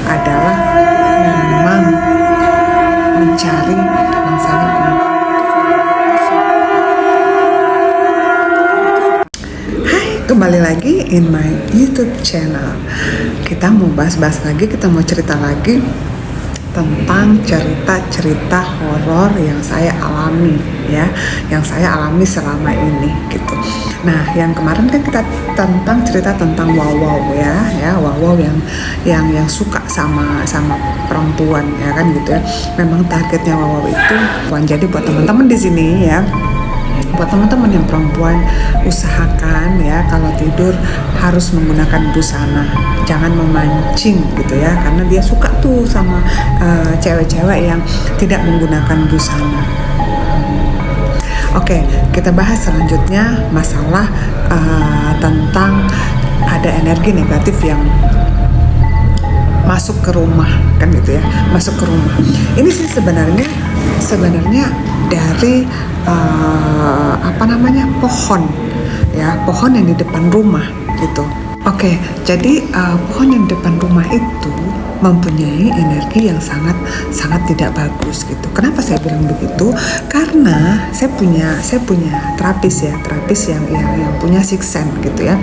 adalah memang mencari langsanya. Hai, kembali lagi in my YouTube channel. Kita mau bahas-bahas lagi, kita mau cerita lagi tentang cerita-cerita horor yang saya alami ya, yang saya alami selama ini gitu. Nah, yang kemarin kan kita cerita tentang wow ya, wow yang suka sama perempuan ya kan gitu ya. Memang targetnya wow itu bukan. Jadi buat teman-teman di sini ya, buat teman-teman yang perempuan, usahakan ya kalau tidur harus menggunakan busana, jangan memancing gitu ya, karena dia suka tuh sama cewek-cewek yang tidak menggunakan busana. Oke, kita bahas selanjutnya masalah tentang ada energi negatif yang masuk ke rumah kan gitu ya, masuk ke rumah. Ini sih sebenarnya dari pohon ya, pohon yang di depan rumah gitu. Oke, jadi pohon yang di depan rumah itu mempunyai energi yang sangat tidak bagus gitu. Kenapa saya bilang begitu? Karena saya punya terapis yang punya sixth sense gitu ya.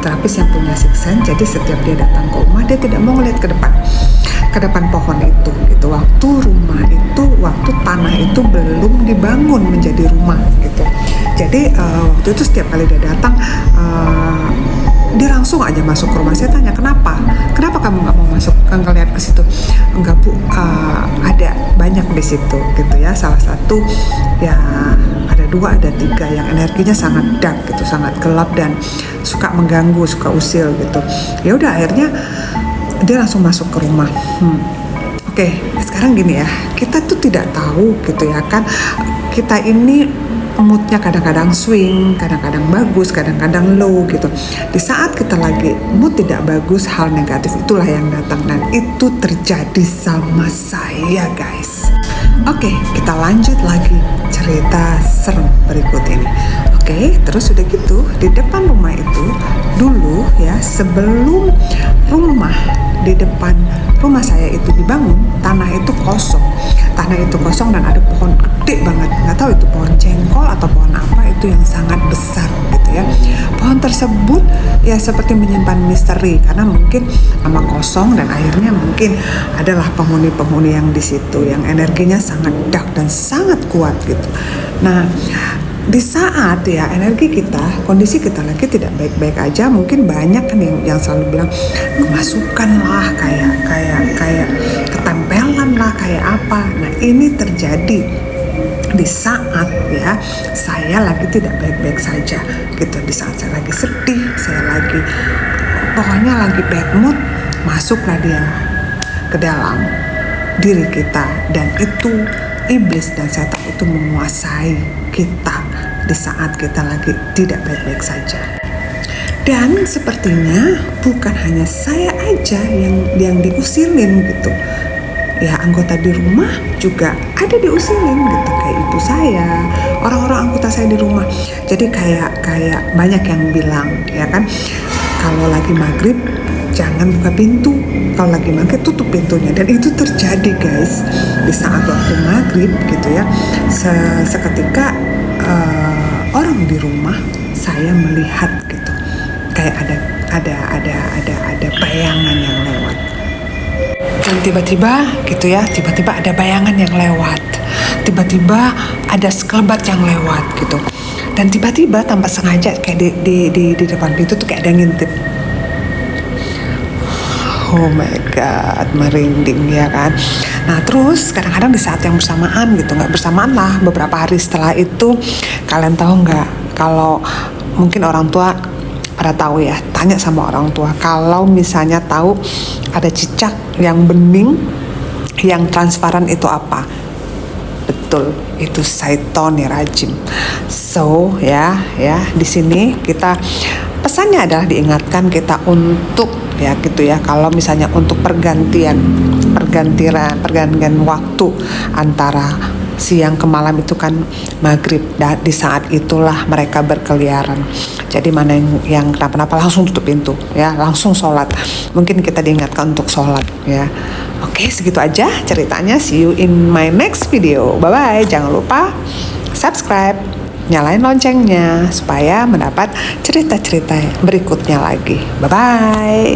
Terapis yang punya sixth sense. Jadi setiap dia datang ke rumah, dia tidak mau ngeliat ke depan pohon itu gitu. Waktu tanah itu belum dibangun menjadi rumah gitu. Jadi waktu itu setiap kali dia datang, dia langsung aja masuk ke rumah. Saya tanya, kenapa kamu nggak mau masuk ngeliat ke situ? Enggak Bu, ada banyak di situ gitu ya. Salah satu ya, ada 2 ada 3 yang energinya sangat dark gitu, sangat gelap dan suka mengganggu, suka usil gitu. Ya udah, akhirnya dia langsung masuk ke rumah. Oke, sekarang gini ya, kita tuh tidak tahu gitu ya kan, kita ini moodnya kadang-kadang swing, kadang-kadang bagus, kadang-kadang low gitu. Di saat kita lagi mood tidak bagus, hal negatif itulah yang datang, dan itu terjadi sama saya guys. Oke, kita lanjut lagi cerita serem berikut ini. Oke, terus udah gitu, di depan rumah itu dulu ya, sebelum rumah di depan rumah saya itu dibangun, tanah itu kosong dan ada pohon gede banget, nggak tahu itu pohon jengkol atau pohon apa itu yang sangat besar gitu ya. Pohon tersebut ya seperti menyimpan misteri, karena mungkin lama kosong dan akhirnya mungkin adalah penghuni yang di situ yang energinya sangat dark dan sangat kuat gitu. Nah, di saat ya energi kita, kondisi kita lagi tidak baik-baik aja, mungkin banyak kan yang selalu bilang kemasukan lah, kayak ketempelan lah, kayak apa. Nah, ini terjadi di saat ya saya lagi tidak baik-baik saja gitu. Di saat saya lagi sedih, saya lagi pokoknya lagi bad mood, masuklah dia ke dalam diri kita, dan itu iblis dan setan itu menguasai kita di saat kita lagi tidak baik-baik saja. Dan sepertinya bukan hanya saya aja yang diusilin gitu ya, anggota di rumah juga ada diusilin gitu, kayak ibu saya, orang-orang anggota saya di rumah. Jadi kayak banyak yang bilang ya kan, kalau lagi maghrib jangan buka pintu, kalau lagi maghrib tutup pintunya. Dan itu terjadi guys, di saat waktu maghrib gitu ya. Seketika orang di rumah saya melihat gitu, kayak ada bayangan yang lewat. Dan tiba-tiba gitu ya, tiba-tiba ada bayangan yang lewat, tiba-tiba ada sekelebat yang lewat gitu. Dan tiba-tiba tanpa sengaja kayak di depan pintu tuh kayak ada ngintip. Oh my god, merinding ya kan. Nah terus kadang-kadang di saat yang bersamaan gitu, nggak bersamaan lah, beberapa hari setelah itu, kalian tahu nggak, kalau mungkin orang tua pada tahu ya, tanya sama orang tua, kalau misalnya tahu ada cicak yang bening yang transparan itu apa? Betul, itu Syaitani rajim. So ya di sini kita pesannya adalah diingatkan kita untuk ya gitu ya, kalau misalnya untuk pergantian waktu antara siang ke malam itu kan maghrib, dan di saat itulah mereka berkeliaran. Jadi mana yang kenapa-napa langsung tutup pintu ya, langsung sholat. Mungkin kita diingatkan untuk sholat ya. Oke, segitu aja ceritanya. See you in my next video. Bye bye. Jangan lupa subscribe, nyalain loncengnya supaya mendapat cerita-cerita berikutnya lagi. Bye bye.